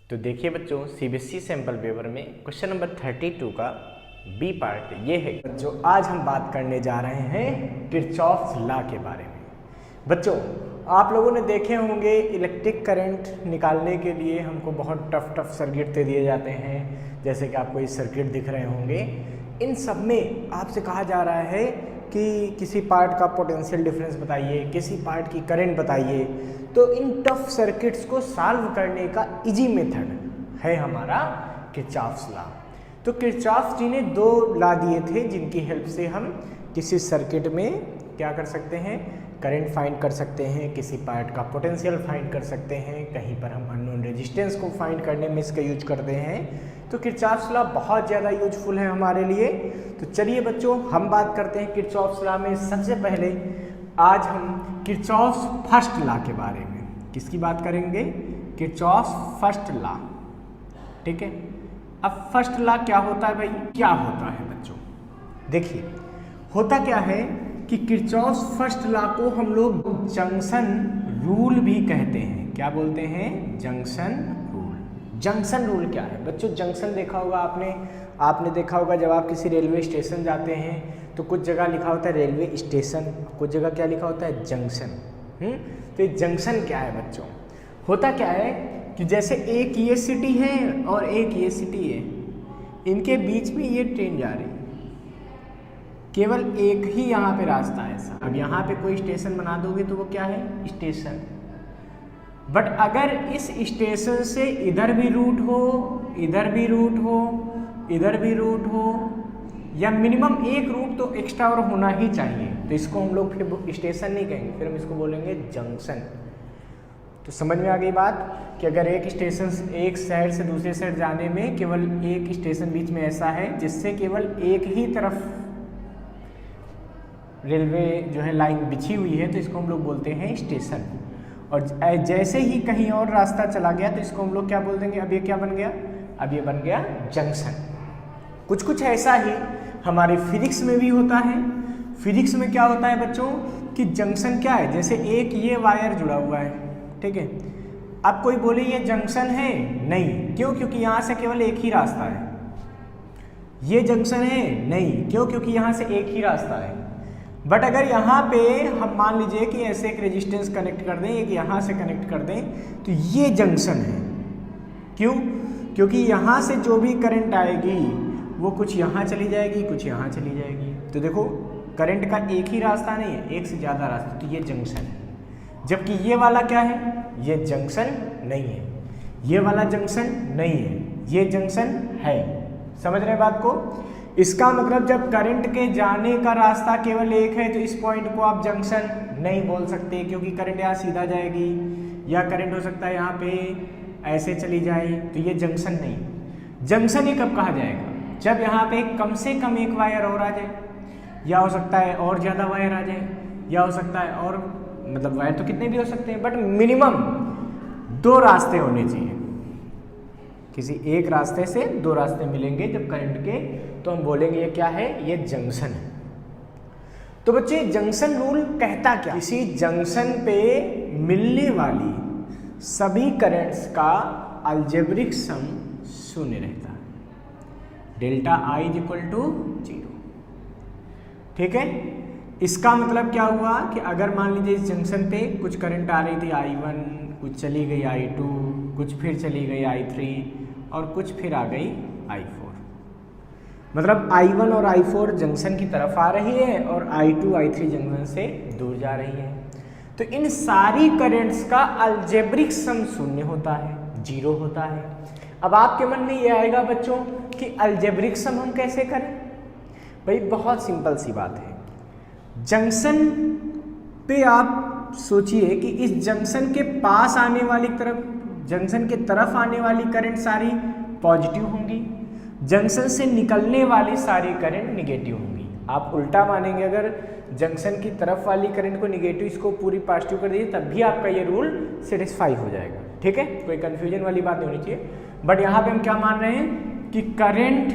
तो देखिए बच्चों, सीबीएसई सैंपल पेपर में क्वेश्चन नंबर 32 का बी पार्ट ये है। बच्चों आज हम बात करने जा रहे हैं किरचॉफ्स लॉ के बारे में। बच्चों आप लोगों ने देखे होंगे इलेक्ट्रिक करंट निकालने के लिए हमको बहुत टफ सर्किट दे दिए जाते हैं, जैसे कि आपको ये सर्किट दिख रहे होंगे। इन सब में आपसे कहा जा रहा है कि किसी पार्ट का पोटेंशियल डिफरेंस बताइए, किसी पार्ट की करंट बताइए। तो इन टफ सर्किट्स को सॉल्व करने का इजी मेथड है हमारा किरचॉफ्स लॉ। तो किरचॉफ जी ने दो लॉ दिए थे जिनकी हेल्प से हम किसी सर्किट में क्या कर सकते हैं, करंट फाइंड कर सकते हैं, किसी पार्ट का पोटेंशियल फाइंड कर सकते हैं, कहीं पर हम अननोन रेजिस्टेंस को फाइंड करने में इसका यूज करते हैं। तो किरचॉफ्स लॉ बहुत ज़्यादा यूजफुल है हमारे लिए। तो चलिए बच्चों हम बात करते हैं किरचॉफ्स लॉ में। सबसे पहले आज हम किरचॉफ्स फर्स्ट लॉ के बारे में किसकी बात करेंगे, किरचॉफ्स फर्स्ट लॉ। ठीक है, अब फर्स्ट लॉ क्या होता है भाई, क्या होता है बच्चों, देखिए होता क्या है कि किरचॉफ्स फर्स्ट लॉ को हम लोग जंक्शन रूल भी कहते हैं। क्या बोलते हैं, जंक्शन रूल। जंक्शन रूल क्या है बच्चों, जंक्शन देखा होगा आपने देखा होगा जब आप किसी रेलवे स्टेशन जाते हैं तो कुछ जगह लिखा होता है रेलवे स्टेशन, कुछ जगह क्या लिखा होता है, जंक्शन। तो ये जंक्शन क्या है बच्चों, होता क्या है कि जैसे एक ये सिटी है और एक ये सिटी है, इनके बीच में ये ट्रेन जा रही है, केवल एक ही यहाँ पे रास्ता है ऐसा। अब यहाँ पे कोई स्टेशन बना दोगे तो वो क्या है, स्टेशन। बट अगर इस स्टेशन से इधर भी रूट हो, इधर भी रूट हो, इधर भी रूट हो, या मिनिमम एक रूट तो एक्स्ट्रा और होना ही चाहिए, तो इसको हम लोग फिर स्टेशन नहीं कहेंगे, फिर हम इसको बोलेंगे जंक्शन। तो समझ में आ गई बात कि अगर एक स्टेशन एक शहर से दूसरे शहर जाने में केवल एक स्टेशन बीच में ऐसा है जिससे केवल एक ही तरफ रेलवे जो है लाइन बिछी हुई है, तो इसको हम लोग बोलते हैं स्टेशन। और जैसे ही कहीं और रास्ता चला गया तो इसको हम लोग क्या बोल देंगे, अब ये क्या बन गया, अब ये बन गया जंक्शन। कुछ ऐसा ही हमारे फिजिक्स में भी होता है। फिजिक्स में क्या होता है बच्चों कि जंक्शन क्या है, जैसे एक ये वायर जुड़ा हुआ है, ठीक है। अब कोई बोले ये जंक्शन है, नहीं, क्यों, क्योंकि यहाँ से केवल एक ही रास्ता है। ये जंक्शन है, नहीं, क्यों, क्योंकि यहाँ से एक ही रास्ता है। बट अगर यहाँ पे हम मान लीजिए कि ऐसे एक रेजिस्टेंस कनेक्ट कर दें, एक यहाँ से कनेक्ट कर दें, तो ये जंक्शन है। क्यों, क्योंकि यहाँ से जो भी करंट आएगी वो कुछ यहाँ चली जाएगी, कुछ यहाँ चली जाएगी। तो देखो करंट का एक ही रास्ता नहीं है, एक से ज़्यादा रास्ता, तो ये जंक्शन है। जबकि ये वाला क्या है, ये जंक्शन नहीं है, ये वाला जंक्शन नहीं है, ये जंक्शन है। समझ रहे हैं बात को। इसका मतलब जब करंट के जाने का रास्ता केवल एक है तो इस पॉइंट को आप जंक्शन नहीं बोल सकते, क्योंकि करंट यहाँ सीधा जाएगी, या करंट हो सकता है यहाँ पे ऐसे चली जाए, तो ये जंक्शन नहीं। जंक्शन ये कब कहा जाएगा, जब यहाँ पे कम से कम एक वायर और आ जाए, या हो सकता है और ज़्यादा वायर आ जाए, या हो सकता है और मतलब वायर तो कितने भी हो सकते हैं, बट मिनिमम दो रास्ते होने चाहिए। किसी एक रास्ते से दो रास्ते मिलेंगे जब करंट के, तो हम बोलेंगे ये क्या है, ये जंक्शन है। तो बच्चे जंक्शन रूल कहता क्या, किसी जंक्शन पे मिलने वाली सभी करंट्स का अलजेब्रिक सम शून्य रहता है, delta I is equal to 0। ठीक है, इसका मतलब क्या हुआ कि अगर मान लीजिए इस जंक्शन पे कुछ करंट आ रही थी I1, कुछ चली गई I2, कुछ फिर चली गई I3 और कुछ फिर आ गई I4। मतलब I1 और I4 जंक्शन की तरफ आ रही है और I2 I3 जंक्शन से दूर जा रही है। तो इन सारी करंट्स का अलजेब्रिक सम शून्य होता है, 0 होता है। अब आपके मन में ये आएगा बच्चों कि अलजेब्रिक सम हम कैसे करें। भाई बहुत सिंपल सी बात है, जंक्शन पे आप सोचिए कि इस जंक्शन के पास आने वाली तरफ, जंक्शन के तरफ आने वाली करंट सारी पॉजिटिव होंगी, जंक्शन से निकलने वाली सारी करंट निगेटिव होंगी। आप उल्टा मानेंगे, अगर जंक्शन की तरफ वाली करंट को निगेटिव, इसको पूरी पॉजिटिव कर दीजिए, तब भी आपका ये रूल सेटिस्फाई हो जाएगा। ठीक है, कोई कंफ्यूजन वाली बात नहीं होनी चाहिए। बट यहाँ पे हम क्या मान रहे हैं कि करंट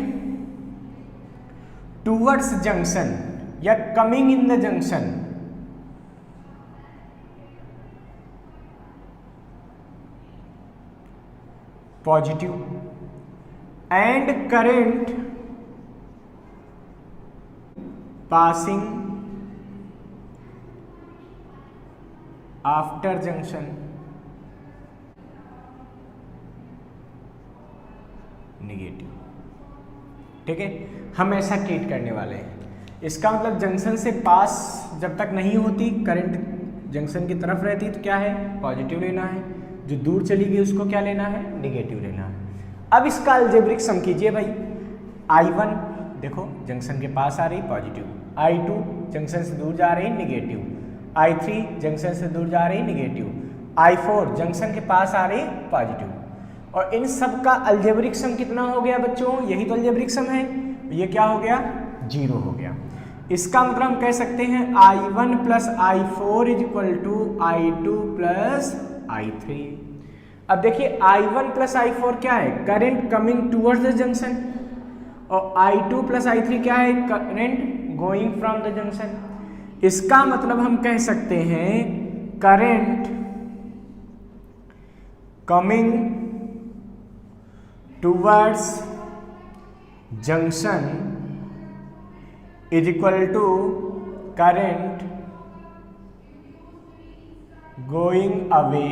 टूवर्ड्स जंक्शन या coming in the junction positive and current passing after junction negative. ठीक है, हम ऐसा ट्रीट करने वाले हैं। इसका मतलब जंक्शन से पास जब तक नहीं होती, करंट जंक्शन की तरफ रहती तो क्या है, पॉजिटिव लेना है, जो दूर चली गई उसको क्या लेना है, नेगेटिव लेना है। अब इसका अलजेब्रिक सम कीजिए भाई। I1 देखो जंक्शन के पास आ रही पॉजिटिव, I2 जंक्शन से दूर जा रही नेगेटिव, I3 जंक्शन से दूर जा रही नेगेटिव, I4 जंक्शन के पास आ रही पॉजिटिव। और इन सब का अलजेब्रिक सम कितना हो गया बच्चों, यही तो अलजेब्रिक सम है। ये क्या हो गया, 0 हो गया। इसका मतलब हम कह सकते हैं I1 plus I4 is equal to I2 plus I3। अब देखिए I1 प्लस I4 क्या है, current coming towards the junction, और I2 प्लस I3 क्या है, current going from the junction. इसका मतलब हम कह सकते हैं current coming towards junction is equal to current going away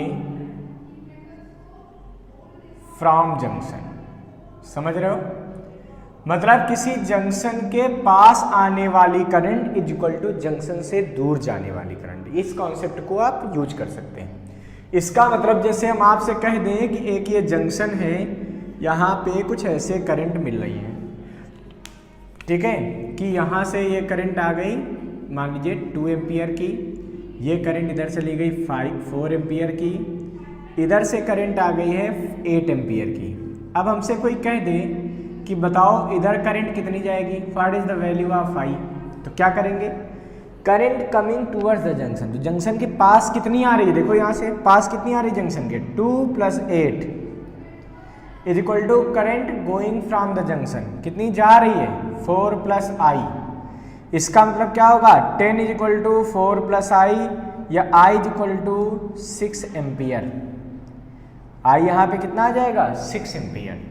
from junction. समझ रहे हो, मतलब किसी जंक्शन के पास आने वाली current is equal to junction से दूर जाने वाली करंट। इस कॉन्सेप्ट को आप यूज कर सकते हैं। इसका मतलब जैसे हम आपसे कह दें कि एक ये जंक्शन है, यहाँ पे कुछ ऐसे करंट मिल रही है, ठीक है, कि यहाँ से ये करंट आ गई मान लीजिए 2 एम्पियर की, ये करंट इधर चली गई 4 एम्पियर की, इधर से करंट आ गई है 8 एम्पियर की। अब हमसे कोई कह दे कि बताओ इधर करंट कितनी जाएगी, what is the value of I, तो क्या करेंगे, current coming towards the junction, तो जंक्शन के पास कितनी आ रही है, देखो यहाँ से पास कितनी आ रही है जंक्शन के, 2 + 8 is equal to current going from the junction, कितनी जा रही है 4 + I। इसका मतलब क्या होगा, 10 इज इक्वल टू 4 + I, या I is equal to 6 ampere. I यहाँ पे कितना आ जाएगा, 6 एम्पियर।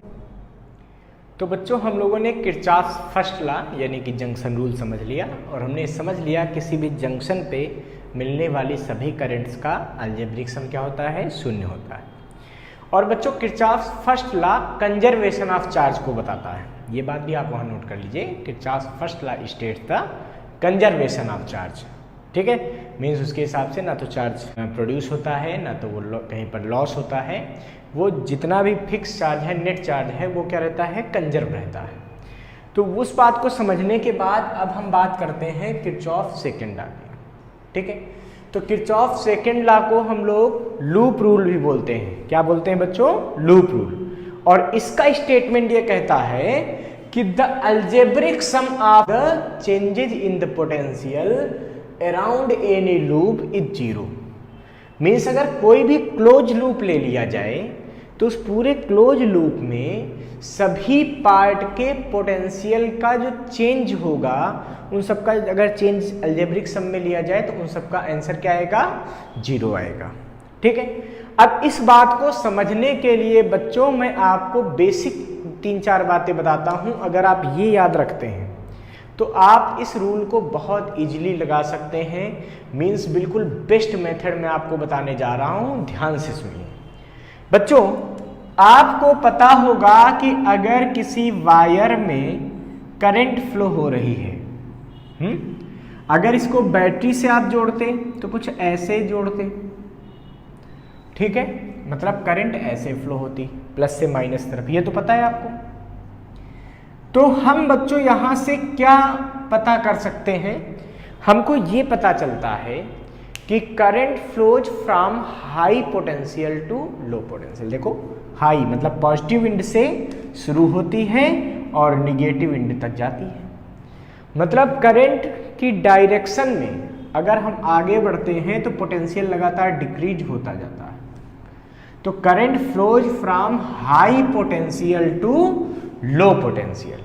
तो बच्चों हम लोगों ने किरचॉफ्स फर्स्ट लॉ यानी कि जंक्शन रूल समझ लिया, और हमने समझ लिया किसी भी जंक्शन पे मिलने वाली सभी करंट्स का अलजेब्रिक सम क्या होता है, 0 होता है। और बच्चों Kirchhoff's first law conservation of charge को बताता है, ये बात भी आप वहाँ नोट कर लीजिए। Kirchhoff's first law states the conservation of charge, ठीक है, मीन्स उसके हिसाब से ना तो चार्ज प्रोड्यूस होता है ना तो वो कहीं पर लॉस होता है, वो जितना भी फिक्स चार्ज है, नेट चार्ज है, वो क्या रहता है, कंजर्व रहता है। तो उस बात को समझने के बाद अब हम बात करते हैं किरचॉफ सेकंड लॉ की, ठीक है। तो किरचॉफ सेकंड लॉ को हम लोग लूप रूल भी बोलते हैं। क्या बोलते हैं बच्चों, लूप रूल। और इसका स्टेटमेंट ये कहता है कि the algebraic sum of the changes in the potential around any loop is 0। Means अगर कोई भी क्लोज लूप ले लिया जाए तो उस पूरे क्लोज लूप में सभी पार्ट के पोटेंशियल का जो चेंज होगा, उन सब का अगर चेंज अलजेब्रिक सम में लिया जाए तो उन सब का आंसर क्या आएगा, 0 आएगा, ठीक है। अब इस बात को समझने के लिए बच्चों मैं आपको बेसिक 3-4 बातें बताता हूं। अगर आप ये याद रखते हैं तो आप इस रूल को बहुत इजीली लगा सकते हैं। मीन्स बिल्कुल बेस्ट मेथड मैं आपको बताने जा रहा हूं, ध्यान से सुनिए बच्चों। आपको पता होगा कि अगर किसी वायर में करंट फ्लो हो रही है, अगर इसको बैटरी से आप जोड़ते तो कुछ ऐसे जोड़ते, ठीक है, मतलब करंट ऐसे फ्लो होती प्लस से माइनस तरफ, ये तो पता है आपको। तो हम बच्चों यहां से क्या पता कर सकते हैं, हमको ये पता चलता है कि current flows from high potential to low potential. देखो हाई मतलब पॉजिटिव विंड से शुरू होती है और निगेटिव विंड तक जाती है। मतलब करंट की डायरेक्शन में अगर हम आगे बढ़ते हैं तो पोटेंशियल लगातार डिक्रीज होता जाता है। तो current flows from high potential to low potential.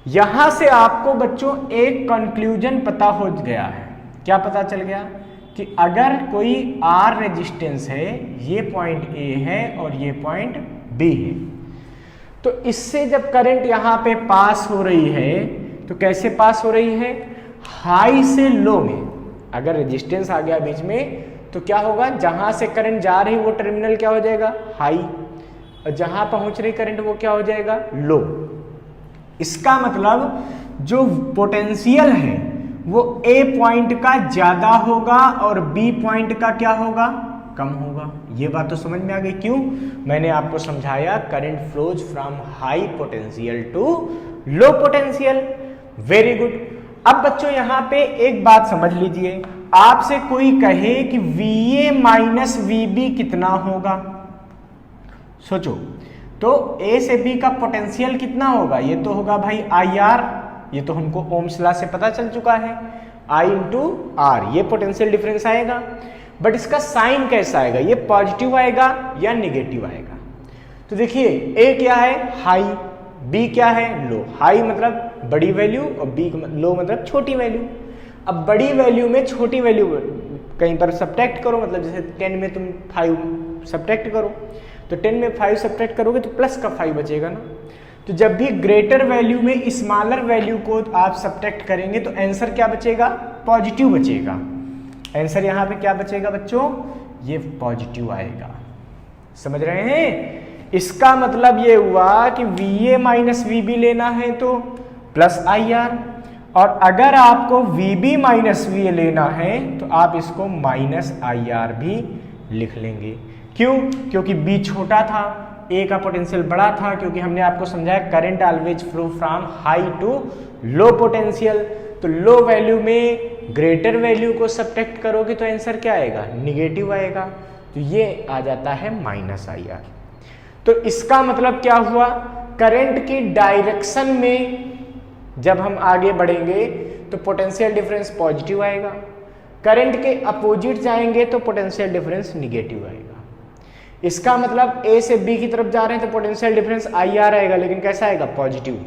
यहां से आपको बच्चों एक कंक्लूजन पता हो गया है। क्या पता चल गया कि अगर कोई R रेजिस्टेंस है, ये पॉइंट A है और ये पॉइंट बी है। तो इससे जब करंट यहाँ पे पास हो रही है तो कैसे पास हो रही है, हाई से लो में। अगर रेजिस्टेंस आ गया बीच में तो क्या होगा, जहां से करंट जा रही वो टर्मिनल क्या हो जाएगा, हाई, और जहां पहुंच रही करंट वो क्या हो जाएगा, लो। इसका मतलब जो पोटेंशियल है वो ए पॉइंट का ज्यादा होगा और बी पॉइंट का क्या होगा, कम होगा। ये बात तो समझ में आ गई। क्यों, मैंने आपको समझाया current flows from high potential to low potential. Very good. अब बच्चों यहां पे एक बात समझ लीजिए, आपसे कोई कहे कि VA माइनस VB कितना होगा, सोचो तो A से B का पोटेंशियल कितना होगा, ये तो होगा भाई IR, ये तो हमको ओम्स लॉ से पता चल चुका है, I इंटू R, ये पोटेंशियल डिफरेंस आएगा। बट इसका साइन कैसा आएगा, ये पॉजिटिव आएगा या निगेटिव आएगा। तो देखिए A क्या है, हाई, B क्या है, लो। हाई मतलब बड़ी वैल्यू और B लो मतलब छोटी वैल्यू। अब बड़ी वैल्यू में छोटी वैल्यू कहीं पर सब्ट्रैक्ट करो, मतलब जैसे 10 में तुम 5 सब्ट्रैक्ट करो तो 10 में 5 सब्ट्रैक्ट करोगे तो प्लस का 5 बचेगा ना। तो जब भी ग्रेटर वैल्यू में स्मॉलर वैल्यू को आप सब्ट्रैक्ट करेंगे तो आंसर क्या बचेगा, पॉजिटिव बचेगा। आंसर यहाँ पे क्या बचेगा बच्चों, ये पॉजिटिव आएगा। समझ रहे हैं? इसका मतलब ये हुआ कि VA माइनस VB लेना है तो प्लस IR, और अगर आपको VB माइनस VA लेना है तो आप इसको माइनस IR भी लिख लेंगे। क्यों? क्योंकि B छोटा था, A का पोटेंशियल बड़ा था, क्योंकि हमने आपको समझाया current always flow from high to low potential. तो लो वैल्यू में ग्रेटर वैल्यू को सब्ट्रैक्ट करोगे तो आंसर क्या आएगा, निगेटिव आएगा। तो ये आ जाता है माइनस IR। तो इसका मतलब क्या हुआ, करंट की डायरेक्शन में जब हम आगे बढ़ेंगे तो पोटेंशियल डिफरेंस पॉजिटिव आएगा, करंट के अपोजिट जाएंगे तो पोटेंशियल डिफरेंस निगेटिव आएगा। इसका मतलब A से B की तरफ जा रहे हैं तो पोटेंशियल डिफरेंस IR आएगा, लेकिन कैसा आएगा, पॉजिटिव।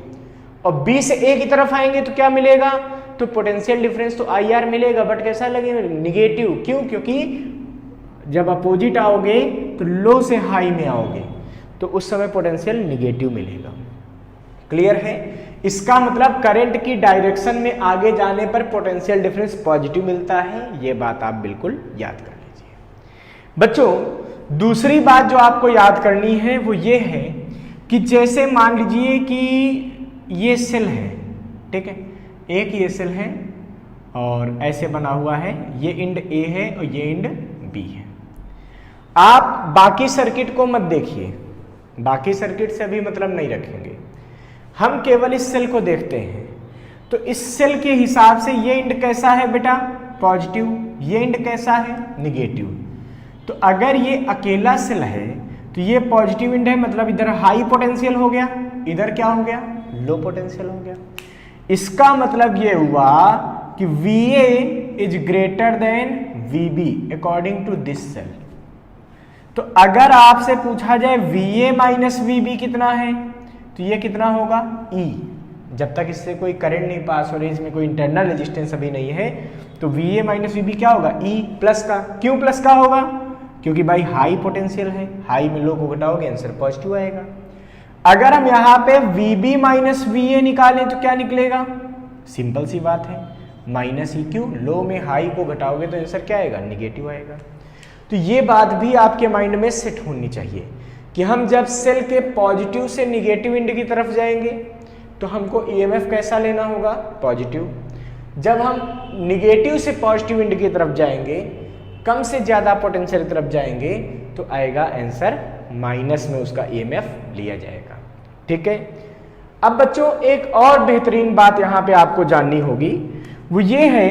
और B से A की तरफ आएंगे तो क्या मिलेगा, तो पोटेंशियल डिफरेंस तो IR मिलेगा, बट कैसा लगेगा, निगेटिव। क्यों? क्योंकि जब अपोजिट आओगे तो लो से हाई में आओगे तो उस समय पोटेंशियल निगेटिव मिलेगा। क्लियर है? इसका मतलब करंट की डायरेक्शन में आगे जाने पर पोटेंशियल डिफरेंस पॉजिटिव मिलता है। ये बात आप बिल्कुल याद कर लीजिए। बच्चों दूसरी बात जो आपको याद करनी है वो ये है कि जैसे मान लीजिए कि ये सेल है, ठीक है, एक ये सेल है और ऐसे बना हुआ है, ये इंड A है और ये इंड B है। आप बाकी सर्किट को मत देखिए, बाकी सर्किट से अभी मतलब नहीं रखेंगे, हम केवल इस सेल को देखते हैं। तो इस सेल के हिसाब से ये इंड कैसा है बेटा, पॉजिटिव, ये इंड कैसा है, निगेटिव। तो अगर ये अकेला सेल है तो ये पॉजिटिव इंड है, मतलब इधर हाई पोटेंशियल हो गया, इधर क्या हो गया, लो पोटेंशियल हो गया। इसका मतलब ये हुआ कि VA is greater than VB according to this cell. तो अगर आपसे पूछा जाए VA माइनस VB कितना है तो ये कितना होगा, E। जब तक इससे कोई करंट नहीं पास हो रही, इसमें कोई इंटरनल रेजिस्टेंस अभी नहीं है, तो VA माइनस VB क्या होगा, E प्लस का। क्यों प्लस का होगा, क्योंकि भाई हाई पोटेंशियल है, हाई में लो को घटाओगे आंसर पॉजिटिव आएगा। अगर हम यहाँ पे VB माइनस VA निकालें तो क्या निकलेगा, सिंपल सी बात है, माइनस E। क्यों, लो में हाई को घटाओगे तो आंसर क्या आएगा, निगेटिव आएगा। तो ये बात भी आपके माइंड में सेट होनी चाहिए कि हम जब सेल के पॉजिटिव से निगेटिव इंड की तरफ जाएंगे तो हमको EMF कैसा लेना होगा, पॉजिटिव। जब हम निगेटिव से पॉजिटिव इंड की तरफ जाएंगे, कम से ज्यादा पोटेंशियल की तरफ जाएंगे तो आएगा आंसर माइनस में उसका EMF लिया जाएगा। ठीक है। अब बच्चों एक और बेहतरीन बात यहाँ पे आपको जाननी होगी, वो ये है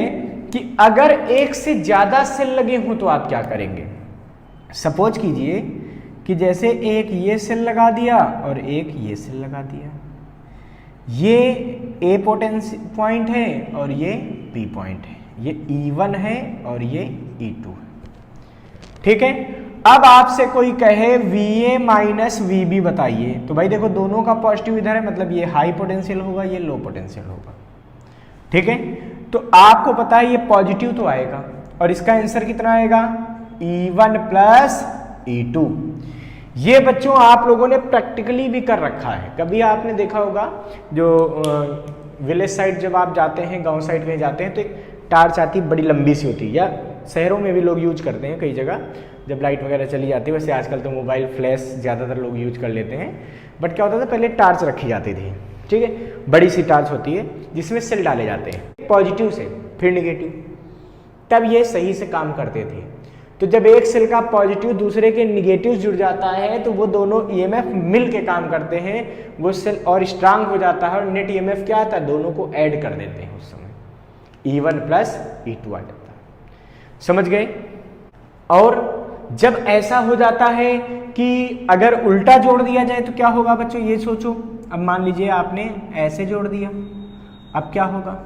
कि अगर एक से ज्यादा सेल लगे हों तो आप क्या करेंगे। सपोज कीजिए कि जैसे एक ये सेल लगा दिया और एक ये सेल लगा दिया, ये A पोटेंशियल पॉइंट है और ये B पॉइंट है, ये E1 है और ये E2 है। ठीक है। अब आपसे कोई कहे VA माइनस VB बताइए, तो भाई देखो दोनों का पॉजिटिव इधर है, मतलब ये हाई पोटेंशियल होगा, ये लो पोटेंशियल होगा। ठीक है। तो आपको पता है ये पॉजिटिव तो आएगा और इसका आंसर कितना आएगा, E1 प्लस E2। ये बच्चों आप लोगों ने प्रैक्टिकली भी कर रखा है। कभी आपने देखा होगा जो विलेज साइड जब आप जाते हैं, गांव साइड कहीं जाते हैं तो एक टार्च आती बड़ी लंबी सी होती है, या शहरों में भी लोग यूज करते हैं कई जगह जब लाइट वगैरह चली जाती है। वैसे आजकल तो मोबाइल फ्लैश ज़्यादातर लोग यूज कर लेते हैं, बट क्या होता था पहले टार्च रखी जाती थी, ठीक है, बड़ी सी टार्च होती है जिसमें सेल डाले जाते हैं पॉजिटिव से फिर निगेटिव, तब ये सही से काम करते थे। तो जब एक सेल का पॉजिटिव दूसरे के निगेटिव जुड़ जाता है तो वो दोनों ईएमएफ मिल के काम करते हैं, वो सेल और स्ट्रांग हो जाता है और नेट ईएमएफ क्या आता है, दोनों को ऐड कर देते हैं, उस समय E1 प्लस E2 आ जाता है। समझ गए? और जब ऐसा हो जाता है कि अगर उल्टा जोड़ दिया जाए तो क्या होगा बच्चों, ये सोचो। अब मान लीजिए आपने ऐसे जोड़ दिया, अब क्या होगा?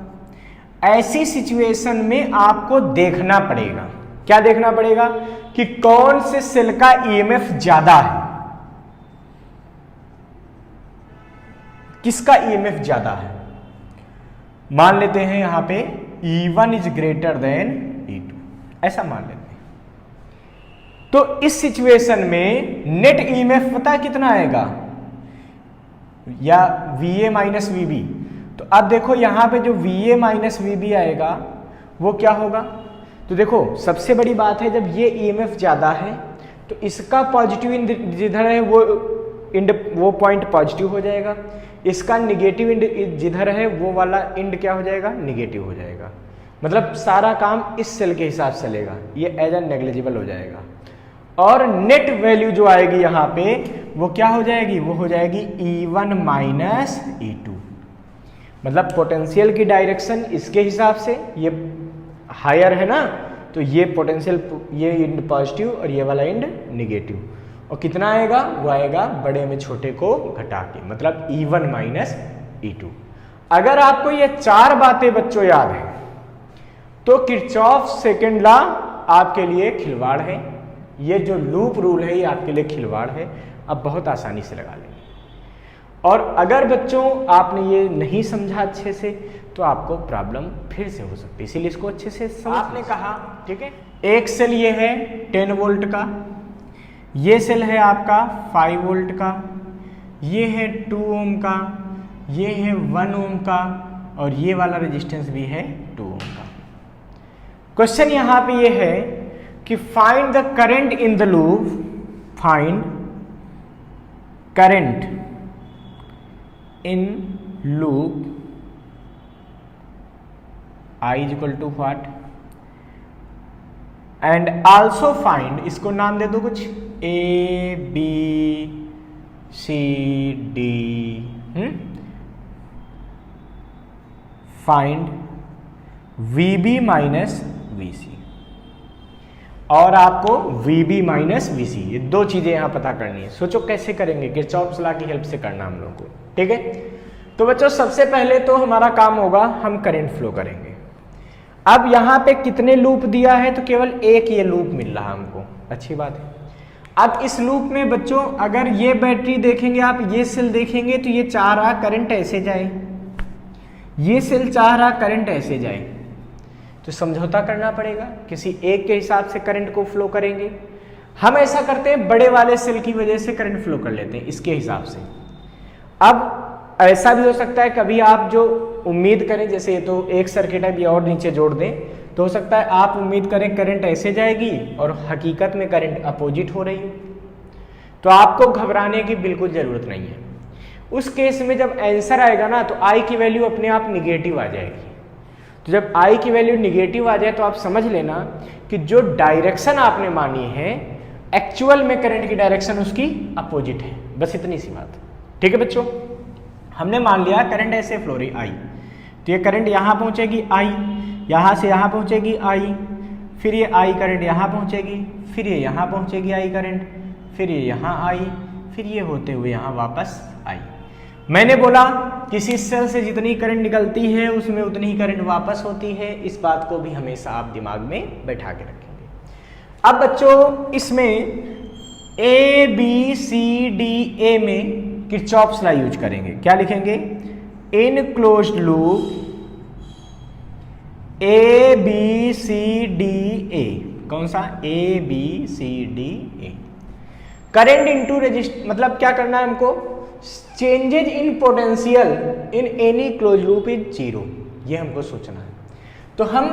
ऐसी सिचुएशन में आपको देखना पड़ेगा, क्या देखना पड़ेगा कि कौन से सेल का ईएमएफ ज्यादा है, किसका ईएमएफ ज्यादा है। मान लेते हैं यहां पे E1 is greater then E2, ऐसा मान लेते हैं। तो इस सिचुएशन में नेट ईएमएफ पता है कितना आएगा, या VA माइनस VB। तो अब देखो यहां पे जो VA माइनस VB आएगा वो क्या होगा, तो देखो सबसे बड़ी बात है जब ये ईएमएफ ज्यादा है तो इसका पॉजिटिव इंड जिधर है वो पॉइंट पॉजिटिव हो जाएगा, इसका निगेटिव इंड जिधर है वो वाला इंड क्या हो जाएगा, निगेटिव हो जाएगा। मतलब सारा काम इस सेल के हिसाब से चलेगा, ये एज ए नेग्लिजिबल हो जाएगा। और नेट वैल्यू जो आएगी यहाँ पे वो क्या हो जाएगी, वो हो जाएगी E1 माइनस E2। मतलब पोटेंशियल की डायरेक्शन इसके हिसाब से ये हायर है ना, तो ये पोटेंशियल, ये इंड पॉजिटिव और ये वाला इंड निगेटिव। और कितना आएगा, वो आएगा बड़े में छोटे को घटा के, मतलब E1 माइनस E2। अगर आपको ये चार बातें बच्चों याद है तो किरचॉफ सेकंड लॉ आपके लिए खिलवाड़ है। ये जो लूप रूल है ये आपके लिए खिलवाड़ है, आप बहुत आसानी से लगा लेंगे। और अगर बच्चों आपने ये नहीं समझा अच्छे से तो आपको प्रॉब्लम फिर से हो सकती है, इसीलिए इसको अच्छे से समझ। आपने कहा ठीक है, एक सेल ये है 10 वोल्ट का, ये सेल है आपका 5 वोल्ट का, ये है 2 ओम का, ये है 1 ओम का, और ये वाला रेजिस्टेंस भी है 2 ओम का। क्वेश्चन यहां पे ये है कि find the current in the loop, find current in loop I is equal to what, and also find, इसको नाम दे दो कुछ A B C D, find VB minus VC, और आपको VB माइनस VC, ये दो चीजें यहां पता करनी है। सोचो कैसे करेंगे, किरचॉफ लॉ की हेल्प से करना हम लोगों को, ठीक है। तो बच्चों सबसे पहले तो हमारा काम होगा, हम करंट फ्लो करेंगे। अब यहां पे कितने लूप दिया है, तो केवल एक ये लूप मिल रहा हमको, अच्छी बात है। अब इस लूप में बच्चों अगर ये बैटरी देखेंगे आप, ये सेल देखेंगे तो ये चाह रहा करंट ऐसे जाए, ये सेल चाह रहा करंट ऐसे जाए, तो समझौता करना पड़ेगा, किसी एक के हिसाब से करंट को फ्लो करेंगे। हम ऐसा करते हैं बड़े वाले सेल की वजह से करंट फ्लो कर लेते हैं इसके हिसाब से। अब ऐसा भी हो सकता है कभी आप जो उम्मीद करें, जैसे ये तो एक सर्किट है, भी और नीचे जोड़ दें, तो हो सकता है आप उम्मीद करें करंट ऐसे जाएगी और हकीकत में करंट अपोजिट हो रही है, तो आपको घबराने की बिल्कुल जरूरत नहीं है। उस केस में जब आंसर आएगा ना तो I की वैल्यू अपने आप निगेटिव आ जाएगी। तो जब I की वैल्यू निगेटिव आ जाए तो आप समझ लेना कि जो डायरेक्शन आपने मानी है एक्चुअल में करंट की डायरेक्शन उसकी अपोजिट है, बस इतनी सी बात, ठीक है बच्चों। हमने मान लिया करंट ऐसे फ्लो रही I, तो ये करंट यहाँ पहुँचेगी I, यहाँ से यहाँ पहुँचेगी I, फिर ये I करंट यहाँ पहुँचेगी, फिर ये यहाँ पहुँचेगी I करंट, फिर ये यहाँ I, फिर ये होते हुए यहाँ वापस I। मैंने बोला किसी सेल से जितनी करंट निकलती है उसमें उतनी ही करंट वापस होती है, इस बात को भी हमेशा आप दिमाग में बैठा के रखेंगे। अब बच्चों इसमें A B C D A में किरचॉफ लॉ यूज करेंगे, क्या लिखेंगे, इन closed loop A B C D A, कौन सा A B C D A। Current into resistance, मतलब क्या करना है हमको, changes in potential in any close loop is zero, ये हमको सोचना है। तो हम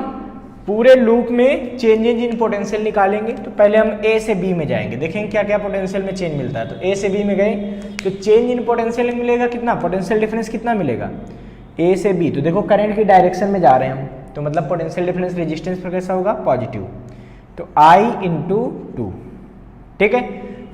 पूरे लूप में चेंजेज इन पोटेंशियल निकालेंगे। तो पहले हम ए से बी में जाएंगे, देखेंगे क्या क्या पोटेंशियल में चेंज मिलता है। तो ए से बी में गए तो चेंज इन पोटेंशियल मिलेगा कितना, पोटेंशियल डिफरेंस कितना मिलेगा, ए से बी। तो देखो करंट की डायरेक्शन में जा रहे हैं हम, तो मतलब पोटेंशियल डिफरेंस रेजिस्टेंस पर कैसा होगा, पॉजिटिव। तो I इंटू 2, ठीक है।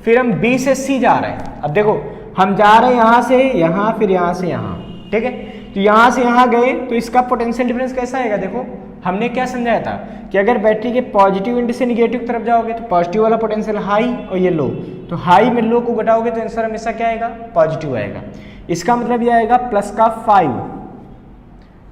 फिर हम B से C जा रहे हैं। अब देखो हम जा रहे हैं यहाँ से यहाँ, फिर यहाँ से यहाँ, ठीक है। तो यहाँ से यहाँ गए तो इसका पोटेंशियल डिफरेंस कैसा आएगा, देखो हमने क्या समझाया था कि अगर बैटरी के पॉजिटिव एंड से निगेटिव की तरफ जाओगे तो पॉजिटिव वाला पोटेंशियल हाई और ये लो, तो हाई में लो को घटाओगे तो आंसर हमेशा क्या आएगा, पॉजिटिव आएगा। इसका मतलब ये आएगा प्लस का 5,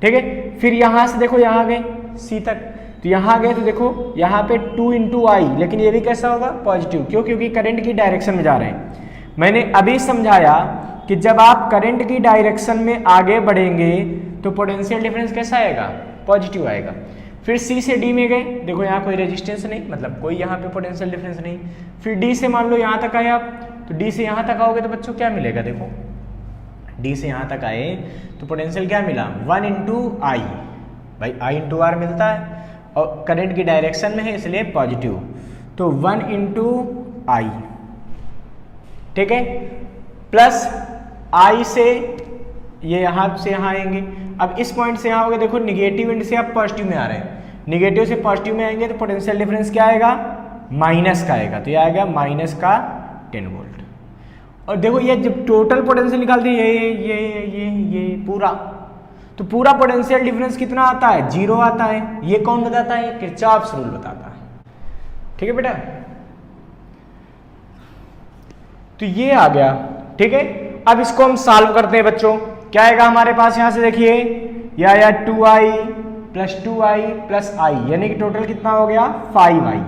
ठीक है। फिर यहाँ से देखो यहाँ गए C तक, तो यहाँ गए तो देखो यहाँ पे 2 इंटू आई, लेकिन ये भी कैसा होगा, पॉजिटिव। क्यों, क्योंकि करंट की डायरेक्शन में जा रहे हैं। मैंने अभी समझाया कि जब आप करंट की डायरेक्शन में आगे बढ़ेंगे तो पोटेंशियल डिफरेंस कैसा आएगा, पॉजिटिव आएगा। फिर C से D में गए, देखो यहाँ कोई रेजिस्टेंस नहीं, मतलब कोई यहाँ पे पोटेंशियल डिफरेंस नहीं। फिर D से मान लो यहाँ तक आए आप, तो D से यहाँ तक आओगे तो बच्चों क्या मिलेगा, देखो D से यहाँ तक आए तो पोटेंशियल क्या मिला, 1 इंटू आई, भाई I इंटू आर मिलता है और करंट की डायरेक्शन में है इसलिए पॉजिटिव, तो 1 इंटू आई, ठीक है। प्लस I से ये यहाँ से यहाँ आएंगे। अब इस पॉइंट से यहाँ हो गए, देखो निगेटिव एंड से आप पॉजिटिव में आ रहे हैं, निगेटिव से पॉजिटिव में आएंगे तो पोटेंशियल डिफरेंस क्या आएगा, माइनस का आएगा। तो ये आएगा माइनस का 10 वोल्ट। और देखो ये जब टोटल पोटेंशियल निकालते हैं ये पूरा, तो पूरा पोटेंशियल डिफरेंस कितना आता है, 0 आता है। ये कौन बताता है, किरचॉफ्स रूल बताता है, ठीक है बेटा। तो ये आ गया, ठीक है। अब इसको हम सॉल्व करते हैं बच्चों। क्या आएगा हमारे पास, यहां से देखिए या 2i plus 2i plus i, यानी कि टोटल कितना हो गया, 5i।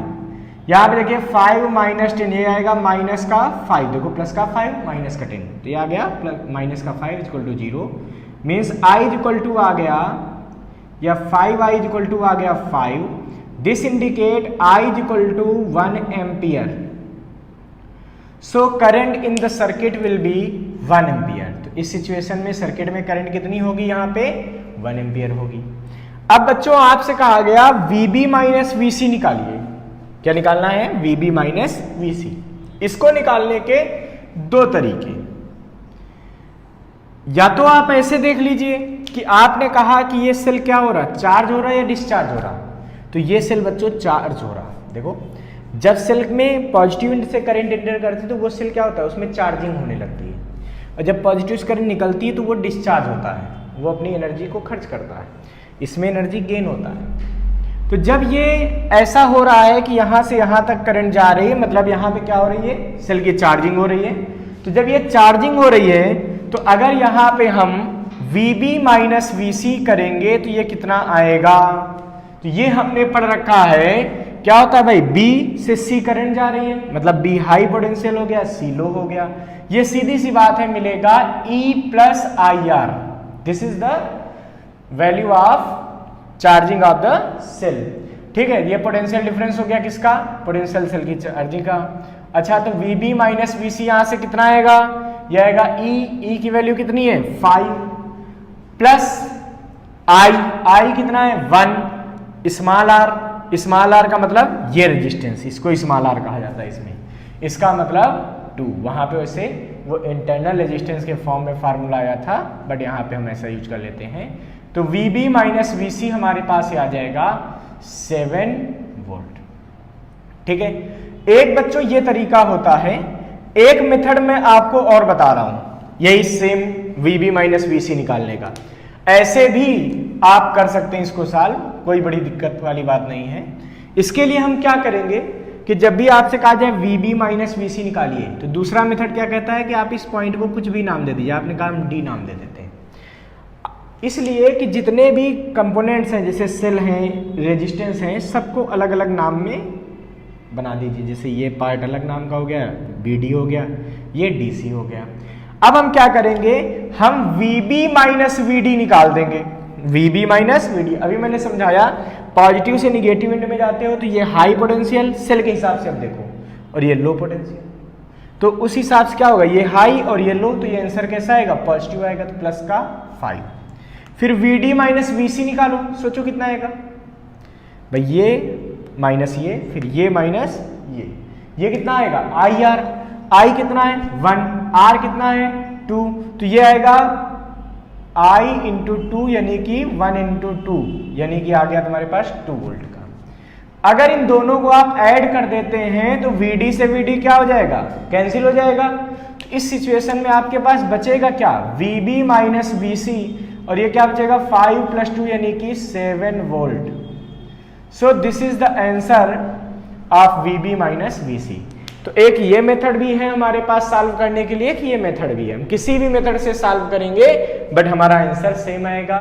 यहाँ पे देखिए 5 माइनस 10, ये आएगा माइनस का 5, देखो प्लस का 5 माइनस का 10, तो ये आ गया माइनस का 5 equal to 0। Means i equal to आ गया, या 5i इक्वल टू आ गया 5। This indicate i equal to 1 ampere. So current in the circuit will be 1 ampere. तो इस सिचुएशन में सर्किट में करंट कितनी होगी, यहाँ पे 1 एम्पियर होगी। अब बच्चों आपसे कहा गया VB माइनस VC निकालिए। क्या निकालना है, VB माइनस VC। इसको निकालने के दो तरीके, या तो आप ऐसे देख लीजिए कि आपने कहा कि ये सेल क्या हो रहा है, चार्ज हो रहा है या डिस्चार्ज हो रहा है। तो ये सेल बच्चों चार्ज हो रहा है। देखो जब सेल में पॉजिटिव से करंट एंटर करती है तो वो सेल क्या होता है, उसमें चार्जिंग होने लगती है, और जब पॉजिटिव से करंट निकलती है तो वो डिस्चार्ज होता है, वो अपनी एनर्जी को खर्च करता है, इसमें एनर्जी गेन होता है। तो जब ये ऐसा हो रहा है कि यहाँ से यहाँ तक करंट जा रही है, मतलब यहाँ पे क्या हो रही है, सेल की चार्जिंग हो रही है। तो जब ये चार्जिंग हो रही है तो अगर यहाँ पे हम VB माइनस VC करेंगे तो ये कितना आएगा, तो ये हमने पढ़ रखा है क्या होता है भाई, B से C करंट जा रही है, मतलब B हाई पोटेंशियल हो गया, C लो हो गया। ये सीधी सी बात है, मिलेगा E plus IR। This is the value of charging of the cell, ठीक है। ये पोटेंशियल डिफरेंस हो गया किसका, पोटेंशियल सेल की चार्जिंग का। अच्छा तो VB माइनस VC यहां से कितना आएगा, ये आएगा E की वैल्यू कितनी है 5 प्लस I कितना है 1, स्मॉल r का मतलब ये रेजिस्टेंस, इसको स्मॉल r कहा जाता है इसमें, इसका मतलब 2। वहां पे वैसे वो इंटरनल रेजिस्टेंस के फॉर्म में फार्मूला आया था, बट यहाँ पे हम ऐसा यूज कर लेते हैं। तो VB माइनस VC हमारे पास आ जाएगा 7 वोल्ट, ठीक है। एक बच्चों ये तरीका होता है, एक मेथड में आपको और बता रहा हूं, यही सेम VB माइनस VC निकालने का। ऐसे भी आप कर सकते हैं इसको सॉल्व, कोई बड़ी दिक्कत वाली बात नहीं है। इसके लिए हम क्या करेंगे कि जब भी आपसे कहा जाए VB माइनस VC निकालिए, तो दूसरा मेथड क्या कहता है कि आप इस पॉइंट को कुछ भी नाम दे दीजिए। आपने कहा हम D नाम दे देते हैं, इसलिए कि जितने भी कंपोनेंट्स हैं, जैसे सेल हैं, रेजिस्टेंस हैं, सबको अलग अलग नाम में बना दीजिए। जैसे ये पार्ट अलग नाम का हो गया, BD हो गया, ये DC हो गया। अब हम क्या करेंगे, हम VB माइनस VD निकाल देंगे। VB माइनस VD, अभी मैंने समझाया पॉजिटिव से निगेटिव एंड में जाते हो तो ये हाई पोटेंशियल सेल के हिसाब से अब देखो, और ये लो पोटेंशियल। तो उस हिसाब से क्या होगा, ये हाई और ये लो, तो ये आंसर कैसा आएगा, पॉजिटिव आएगा, तो प्लस का 5। फिर VD माइनस VC निकालो, सोचो कितना आएगा भाई, ये माइनस ये, फिर ये माइनस ये कितना आएगा IR, I कितना है 1, R कितना है 2, तो ये आएगा I इंटू 2 यानी कि 1 इंटू 2 यानी कि आ गया तुम्हारे पास 2 वोल्ट का। अगर इन दोनों को आप ऐड कर देते हैं तो VD से VD क्या हो जाएगा, कैंसिल हो जाएगा। तो इस सिचुएशन में आपके पास बचेगा क्या, VB माइनस VC, और ये क्या बचेगा 5 प्लस 2 यानी कि 7 volt. So this is the answer of VB minus VC। तो एक ये मेथड भी है हमारे पास सॉल्व करने के लिए कि ये मेथड भी है, हम किसी भी मेथड से सॉल्व करेंगे बट हमारा आंसर सेम आएगा।